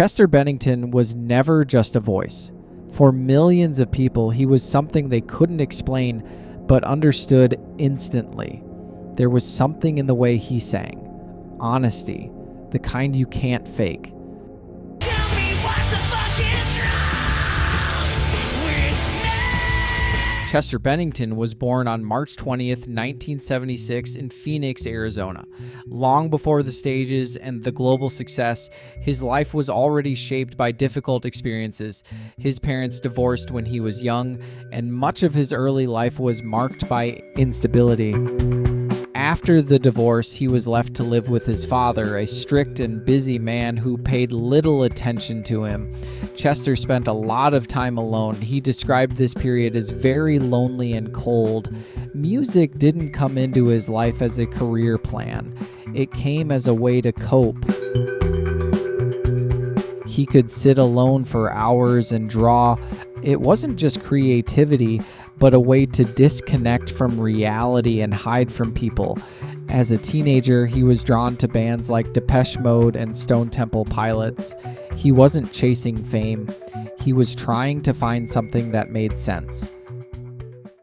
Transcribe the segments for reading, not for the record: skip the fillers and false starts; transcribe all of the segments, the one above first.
Chester Bennington was never just a voice. For millions of people, he was something they couldn't explain but understood instantly. There was something in the way he sang. Honesty, the kind you can't fake. Tell me what the fuck is wrong with me? Chester Bennington was born on March 20th, 1976 in Phoenix, Arizona. Long before the stages and the global success, his life was already shaped by difficult experiences. His parents divorced when he was young, and much of his early life was marked by instability. After the divorce, he was left to live with his father, a strict and busy man who paid little attention to him. Chester spent a lot of time alone. He described this period as very lonely and cold. Music didn't come into his life as a career plan. It came as a way to cope. He could sit alone for hours and draw. It wasn't just creativity, but a way to disconnect from reality and hide from people. As a teenager, he was drawn to bands like Depeche Mode and Stone Temple Pilots. He wasn't chasing fame. He was trying to find something that made sense.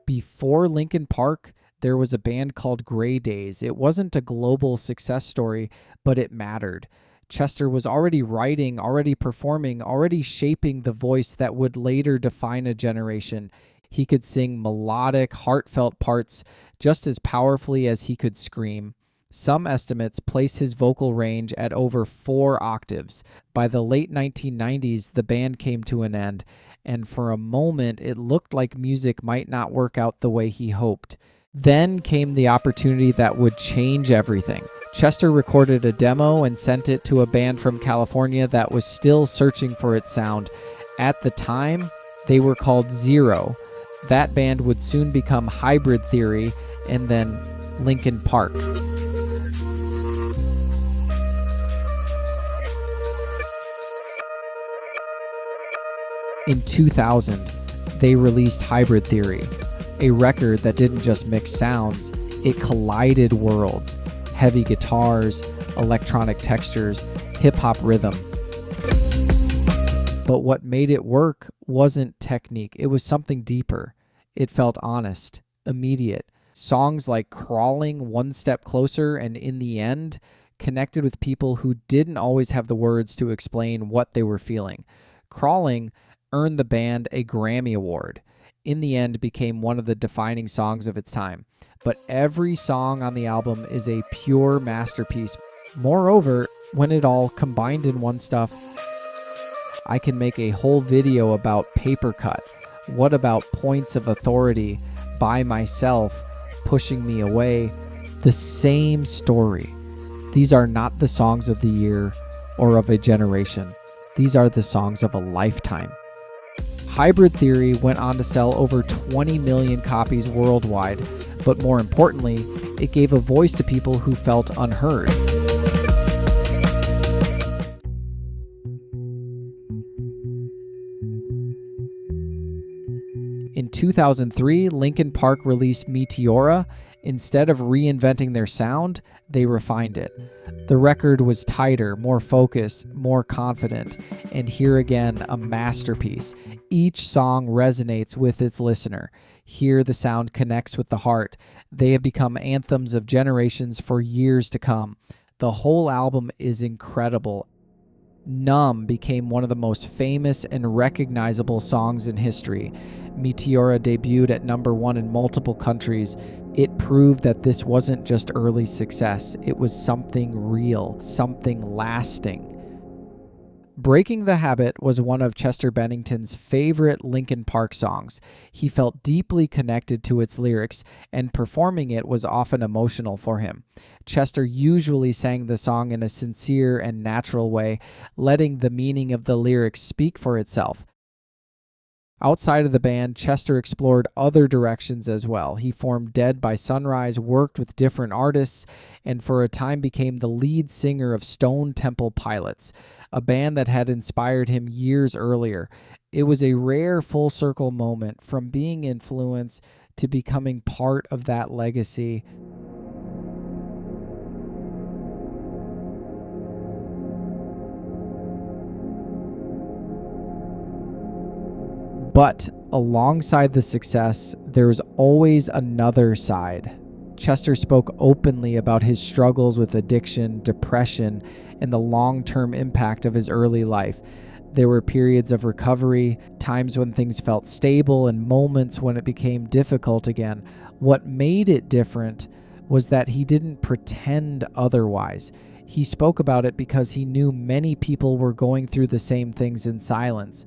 Before Linkin Park, there was a band called Grey Days. It wasn't a global success story, but it mattered. Chester was already writing, already performing, already shaping the voice that would later define a generation. He could sing melodic, heartfelt parts just as powerfully as he could scream. Some estimates place his vocal range at over 4 octaves. By the late 1990s, the band came to an end, and for a moment it looked like music might not work out the way he hoped. Then came the opportunity that would change everything. Chester recorded a demo and sent it to a band from California that was still searching for its sound. At the time, they were called Zero. That band would soon become Hybrid Theory and then Linkin Park. In 2000, they released Hybrid Theory, a record that didn't just mix sounds, it collided worlds. Heavy guitars, electronic textures, hip-hop rhythm. But what made it work wasn't technique, it was something deeper. It felt honest, immediate. Songs like Crawling, One Step Closer, and In the End connected with people who didn't always have the words to explain what they were feeling. Crawling earned the band a Grammy Award. In the End became one of the defining songs of its time. But every song on the album is a pure masterpiece. Moreover, when it all combined in one stuff, I can make a whole video about Paper Cut. What about Points of Authority, By Myself, Pushing Me Away? The same story. These are not the songs of the year or of a generation. These are the songs of a lifetime. Hybrid Theory went on to sell over 20 million copies worldwide, but more importantly, it gave a voice to people who felt unheard. In 2003, Linkin Park released Meteora. Instead of reinventing their sound, they refined it. The record was tighter, more focused, more confident, and here again, a masterpiece. Each song resonates with its listener. Here the sound connects with the heart. They have become anthems of generations for years to come. The whole album is incredible. Numb became one of the most famous and recognizable songs in history. Meteora debuted at #1 in multiple countries. It proved that this wasn't just early success. It was something real, something lasting. Breaking the Habit was one of Chester Bennington's favorite Linkin Park songs. He felt deeply connected to its lyrics, and performing it was often emotional for him. Chester usually sang the song in a sincere and natural way, letting the meaning of the lyrics speak for itself. Outside of the band, Chester explored other directions as well. He formed Dead by Sunrise, worked with different artists, and for a time became the lead singer of Stone Temple Pilots, a band that had inspired him years earlier. It was a rare full circle moment, from being influenced to becoming part of that legacy. But alongside the success, there's always another side. Chester spoke openly about his struggles with addiction, depression, and the long-term impact of his early life. There were periods of recovery, times when things felt stable, and moments when it became difficult again. What made it different was that he didn't pretend otherwise. He spoke about it because he knew many people were going through the same things in silence.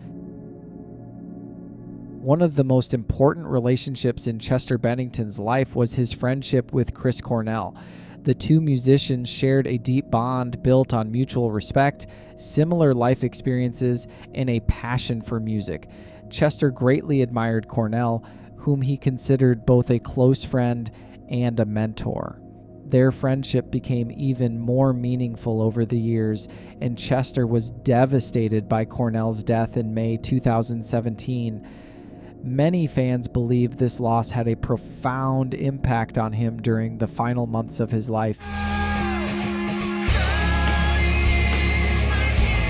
One of the most important relationships in Chester Bennington's life was his friendship with Chris Cornell. The two musicians shared a deep bond built on mutual respect, similar life experiences, and a passion for music. Chester greatly admired Cornell, whom he considered both a close friend and a mentor. Their friendship became even more meaningful over the years, and Chester was devastated by Cornell's death in May 2017. Many fans believe this loss had a profound impact on him during the final months of his life.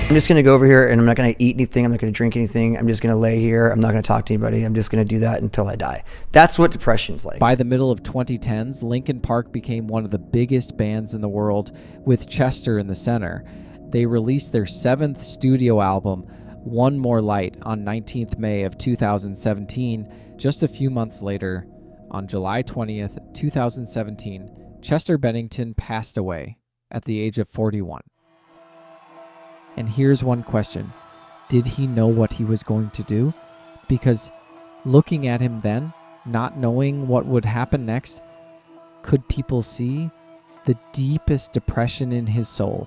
I'm just going to go over here and I'm not going to eat anything. I'm not going to drink anything. I'm just going to lay here. I'm not going to talk to anybody. I'm just going to do that until I die. That's what depression's like. By the middle of 2010s, Linkin Park became one of the biggest bands in the world, with Chester in the center. They released their 7th studio album, One More Light, on 19th May of 2017. Just a few months later, on July 20th, 2017, Chester Bennington passed away at the age of 41. And here's one question. Did he know what he was going to do? Because looking at him then, not knowing what would happen next, could people see the deepest depression in his soul?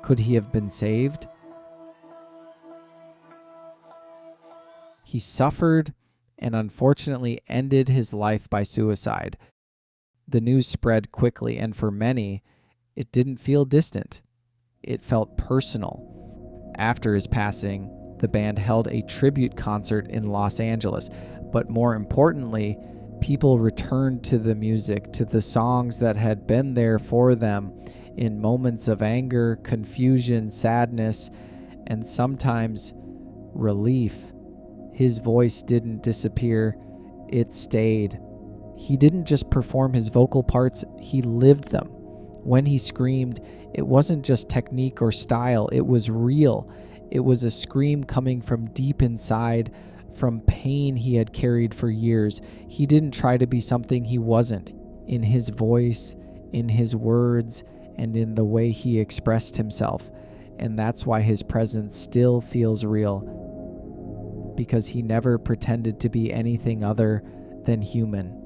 Could he have been saved? He suffered and unfortunately ended his life by suicide. The news spread quickly, and for many, it didn't feel distant. It felt personal. After his passing, the band held a tribute concert in Los Angeles, but more importantly, people returned to the music, to the songs that had been there for them in moments of anger, confusion, sadness, and sometimes relief. His voice didn't disappear, it stayed. He didn't just perform his vocal parts, he lived them. When he screamed, it wasn't just technique or style, it was real. It was a scream coming from deep inside, from pain he had carried for years. He didn't try to be something he wasn't. In his voice, in his words, and in the way he expressed himself. And that's why his presence still feels real. Because he never pretended to be anything other than human.